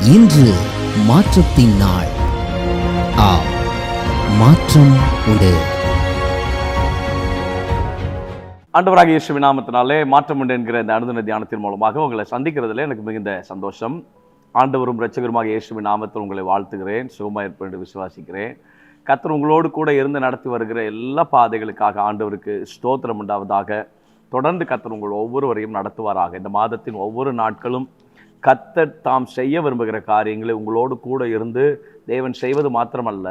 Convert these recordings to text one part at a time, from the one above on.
இன்று மாற்றத்தின் நாள். மாற்றம் உண்டு. ஆண்டவராகிய இயேசுவின் நாமத்தினாலே மாற்றம் உண்டு என்கிற இந்த அனுதின தியானத்தின் மூலமாக உங்களை சந்திக்கிறதுல எனக்கு மிகுந்த சந்தோஷம். ஆண்டவரும் இரட்சகருமாக இயேசுவின் நாமத்தில் உங்களை வாழ்த்துகிறேன். சுகமாக இருப்பேன் என்று விசுவாசிக்கிறேன். கர்த்தர் உங்களோடு கூட இருந்து நடத்தி வருகிற எல்லா பாதைகளுக்காக ஆண்டவருக்கு ஸ்தோத்திரம் உண்டாவதாக. தொடர்ந்து கர்த்தர் உங்கள் ஒவ்வொருவரையும் நடத்துவாராக. இந்த மாதத்தின் ஒவ்வொரு நாட்களும் கர்த்தர் தாம் செய்ய விரும்புகிற காரியங்களை உங்களோடு கூட இருந்து தேவன் செய்வது மாத்திரமல்ல,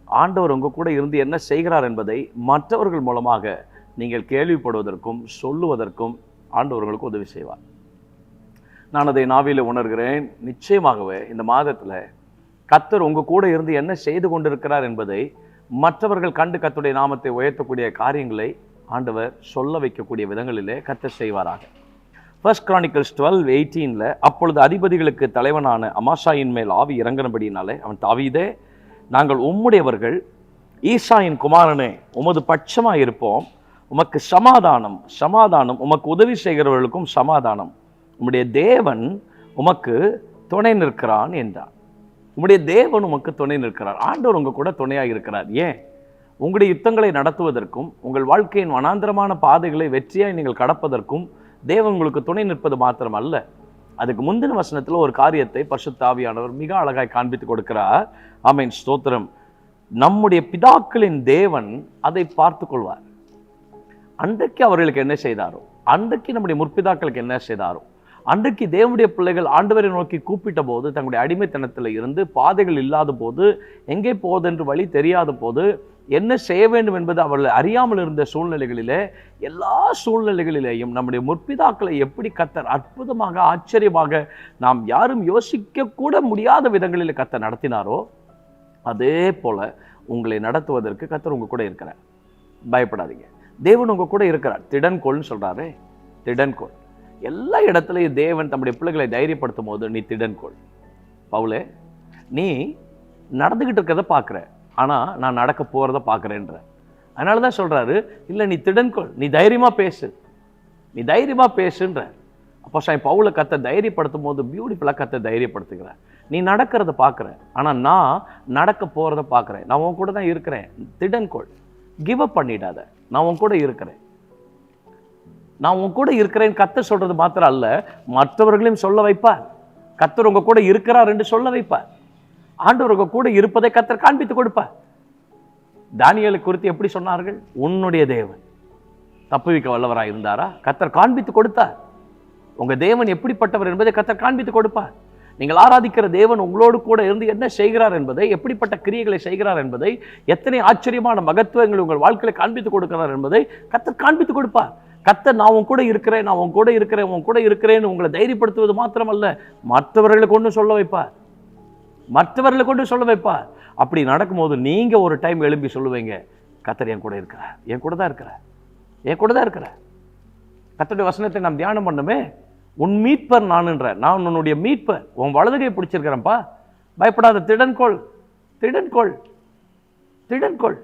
ஆண்டவர் உங்கள் கூட இருந்து என்ன செய்கிறார் என்பதை மற்றவர்கள் மூலமாக நீங்கள் கேள்விப்படுவதற்கும் சொல்லுவதற்கும் ஆண்டவர்களுக்கு உதவி செய்வார். நான் அதை நாவில உணர்கிறேன். நிச்சயமாகவே இந்த மாதத்தில் கர்த்தர் உங்கள் கூட இருந்து என்ன செய்து கொண்டிருக்கிறார் என்பதை மற்றவர்கள் கண்டு கர்த்தருடைய நாமத்தை உயர்த்தக்கூடிய காரியங்களை ஆண்டவர் சொல்ல வைக்கக்கூடிய விதங்களிலே கர்த்தர் செய்வாராக. 1 Chronicles 12:18 அப்பொழுது அதிபதிகளுக்கு தலைவனான அமாசாயின் மேல் ஆவி இறங்கினபடியினாலே அவன், தாவீதே, நாங்கள் உம்முடையவர்கள், ஈசாயின் குமாரனே, உமது பட்சமாக இருப்போம், உமக்கு சமாதானம் சமாதானம், உமக்கு உதவி செய்கிறவர்களுக்கும் சமாதானம், உம்முடைய தேவன் உமக்கு துணை நிற்கிறான் என்றார். உம்முடைய தேவன் உமக்கு துணை நிற்கிறார். ஆண்டவர் உங்க கூட துணையாக இருக்கிறார். ஏன்? உங்களுடைய யுத்தங்களை நடத்துவதற்கும் உங்கள் வாழ்க்கையின் வனாந்திரமான பாதைகளை வெற்றியாய் நீங்கள் கடப்பதற்கும் தேவன் உங்களுக்கு துணை நிற்பது மாத்திரம் அல்ல. அதுக்கு முந்தின வசனத்தில் ஒரு காரியத்தை பரிசுத்த ஆவியானவர் மிக அழகாய் காண்பித்து கொடுக்கிறார். ஆமென், ஸ்தோத்திரம். நம்முடைய பிதாக்களின் தேவன் அதை பார்த்து கொள்வார். அன்றைக்கு அவர்களுக்கு என்ன செய்தாரோ, அன்றைக்கு நம்முடைய முற்பிதாக்களுக்கு என்ன செய்தாரோ, அன்றைக்கு தேவனுடைய பிள்ளைகள் ஆண்டவரை நோக்கி கூப்பிட்ட போது, தங்களுடைய அடிமைத்தனத்தில் இருந்து பாதைகள் இல்லாத போது, எங்கே போவதென்று வழி தெரியாத போது, என்ன செய்ய வேண்டும் என்பது அவர்கள் அறியாமல் இருந்த சூழ்நிலைகளிலே, எல்லா சூழ்நிலைகளிலேயும் நம்முடைய முற்பிதாக்களை எப்படி கர்த்தர் அற்புதமாக ஆச்சரியமாக நாம் யாரும் யோசிக்க கூட முடியாத விதங்களில் கர்த்தர் நடத்தினாரோ, அதே போல உங்களை நடத்துவதற்கு கர்த்தர் உங்க கூட இருக்கிறார். பயப்படாதீங்க, தேவன் உங்க கூட இருக்கிறார். திடன்கொள்னு சொல்றாரு. திடன்கொள். எல்லா இடத்துலையும் தேவன் தம்முடைய பிள்ளைகளை தைரியப்படுத்தும் போது நீ திடன்கொள். பவுலே, நீ நடந்துகிட்டு இருக்கிறத பார்க்குற, ஆனால் நான் நடக்க போகிறத பார்க்குறேன்ற. அதனால தான் சொல்கிறாரு, இல்லை நீ திடன்கொள், நீ தைரியமாக பேசு, நீ தைரியமாக பேசுன்ற. அப்போ பவுலை கர்த்தர் தைரியப்படுத்தும் போது பியூட்டிஃபுல்லாக கர்த்தர் தைரியப்படுத்துகிறார். நீ நடக்கிறத பார்க்குற, ஆனால் நான் நடக்க போகிறத பார்க்குறேன். நான் உன் கூட தான் இருக்கிறேன். திடன்கொள், கிவ் அப் பண்ணிடாத, நான் உன் கூட இருக்கிறேன். நான் உன் கூட இருக்கிறேன் கர்த்தர் சொல்றது மாத்திரம் அல்ல, மற்றவர்களையும் சொல்ல வைப்பார். கர்த்தர் உங்க கூட இருக்கிறார் என்று சொல்ல வைப்பார். ஆண்டவர் உங்க கூட இருப்பதை கர்த்தர் காண்பித்து கொடுப்பார். தானியேலை குறித்து எப்படி சொன்னார்கள்? உன்னுடைய தேவன் தப்புவிக்க வல்லவராக இருந்தாரா? கர்த்தர் காண்பித்து கொடுத்தார். உங்க தேவன் எப்படிப்பட்டவர் என்பதை கர்த்தர் காண்பித்து கொடுப்பார். நீங்கள் ஆராதிக்கிற தேவன் உங்களோடு கூட இருந்து என்ன செய்கிறார் என்பதை, எப்படிப்பட்ட கிரியைகளை செய்கிறார் என்பதை, எத்தனை ஆச்சரியமான மகத்துவங்களை உங்கள் வாழ்க்கையில காண்பித்து கொடுக்கிறார் என்பதை கர்த்தர் காண்பித்து கொடுப்பார். கர்த்தர் நான் உன் கூட இருக்கிறேன், நான் உன் கூட இருக்கிறேன், உன் கூட இருக்கிறேன்னு உங்களை தைரியப்படுத்துவது மாத்திரமல்ல, மற்றவர்களை கொண்டு சொல்ல வைப்பார். மற்றவர்களை கொண்டு சொல்ல வைப்பார். அப்படி நடக்கும்போது நீங்க ஒரு டைம் எழும்பி சொல்லுவீங்க, கர்த்தர் என் கூட இருக்கிறார், என் கூட தான் இருக்கிறார், என் கூட தான் இருக்கிறார். கர்த்தருடைய வசனத்தை நாம் தியானம் பண்ணுமே, உன் மீட்பர் நான்ன்ற, நான் உன்னுடைய மீட்பர், உன் வலதுகை பிடிச்சிருக்கிறேன்ப்பா, பயப்படாத, திடன்கொள், திடன்கொள், திடன்கொள்.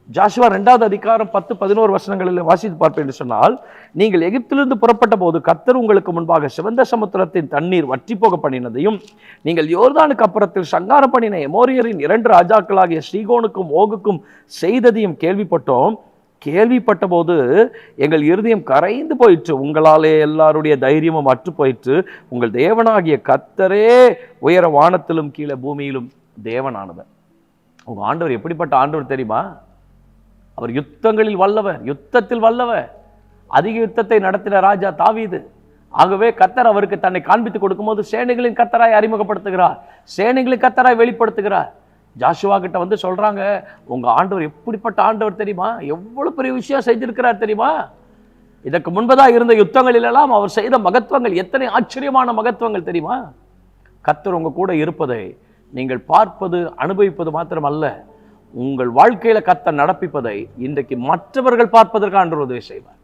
ஜாஷுவா 2வது அதிகாரம் 10-11 வசனங்களில் வாசித்து பார்ப்பேன் என்று சொன்னால், நீங்கள் எகிப்திலிருந்து புறப்பட்ட போது கர்த்தர் உங்களுக்கு முன்பாக சிவந்த சமுத்திரத்தின் தண்ணீர் வற்றி போக பண்ணினதையும், நீங்கள் யோர்தானுக்கு அப்புறத்தில் சங்காரம் பண்ணின எமோரியரின் 2 ராஜாக்களாகிய சீகோனுக்கும் ஓகுக்கும் செய்ததையும் கேள்விப்பட்டோம். கேள்விப்பட்ட போது எங்கள் இருதயம் கரைந்து போயிற்று, உங்களாலே எல்லாருடைய தைரியமும் அற்று போயிற்று. உங்கள் தேவனாகிய கர்த்தரே உயர வானத்திலும் கீழே பூமியிலும் தேவனானவர். உங்க ஆண்டவர் எப்படிப்பட்ட ஆண்டவர் தெரியுமா? அவர் யுத்தங்களில் வல்லவர், யுத்தத்தில் வல்லவர். அதிக யுத்தத்தை நடத்தின ராஜா தாவீது. ஆகவே கர்த்தர் அவருக்கு தன்னை காண்பித்து கொடுக்கும் போது சேனைகளின் கர்த்தராய் அறிமுகப்படுத்துகிறார், சேனைகளின் கர்த்தராய் வெளிப்படுத்துகிறார். ஜாஷுவா கிட்ட வந்து சொல்றாங்க, உங்க ஆண்டவர் எப்படிப்பட்ட ஆண்டவர் தெரியுமா? எவ்வளவு பெரிய விஷயம் செய்திருக்கிறார் தெரியுமா? இதற்கு முன்பதாக இருந்த யுத்தங்களிலெல்லாம் அவர் செய்த மகத்துவங்கள் எத்தனை ஆச்சரியமான மகத்துவங்கள் தெரியுமா? கர்த்தர் உங்க கூட இருப்பதை நீங்கள் பார்ப்பது, அனுபவிப்பது மாத்திரம் அல்ல, உங்கள் வாழ்க்கையில கர்த்தர் நடப்பிப்பதை இன்றைக்கு மற்றவர்கள் பார்ப்பதற்கு ஆண்டவர் உதவி செய்வார்.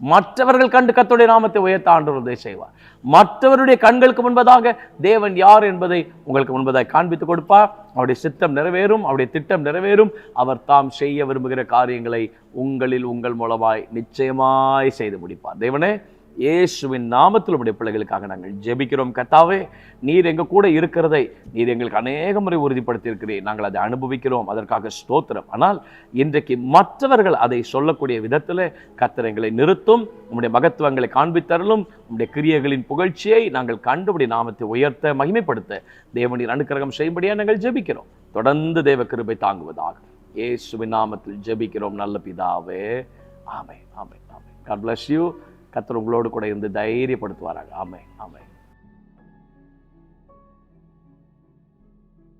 மற்றவர்கள் கண்டு கர்த்தருடைய நாமத்தை உயர்த்த ஆண்டவர் உதவி செய்வார். மற்றவருடைய கண்களுக்கு முன்பதாக தேவன் யார் என்பதை உங்களுக்கு முன்பதாக காண்பித்து கொடுப்பார். அவருடைய சித்தம் நிறைவேறும், அவருடைய திட்டம் நிறைவேறும். அவர் தாம் செய்ய விரும்புகிற காரியங்களை உங்களில் உங்கள் மூலமாய் நிச்சயமாய் செய்து முடிப்பார். தேவனே, இயேசுவின் நாமத்தில் உடைய பிள்ளைகளுக்காக நாங்கள் ஜெபிக்கிறோம். கர்த்தாவே, நீர் எங்க கூட இருக்கிறதை நீர் எங்களுக்கு அநேக முறை உறுதிப்படுத்தி இருக்கிறீர். நாங்கள் அதை அனுபவிக்கிறோம், அதற்காக ஸ்தோத்திரம். ஆனால் இன்றைக்கு மற்றவர்கள் அதை சொல்லக்கூடிய விதத்தில் கர்த்தர் எங்களை நிறுத்தும், உம்முடைய மகத்துவங்களை காண்பித்தருளும், உம்முடைய கிரியைகளின் புகழ்ச்சியை நாங்கள் கண்டுபடி நாமத்தை உயர்த்த மகிமைப்படுத்த தேவனீர் அனுக்கிரகம் செய்யும்படியா நாங்கள் ஜெபிக்கிறோம். தொடர்ந்து தேவ கிருபை தாங்குவதாக இயேசுவின் நாமத்தில் ஜெபிக்கிறோம் நல்ல பிதாவே. ஆமென், ஆமென், ஆமென். God bless you. கர்த்தர் உங்களோடு கூட இருந்து தைரியப்படுத்துவாராங்க. ஆமென், ஆமென்.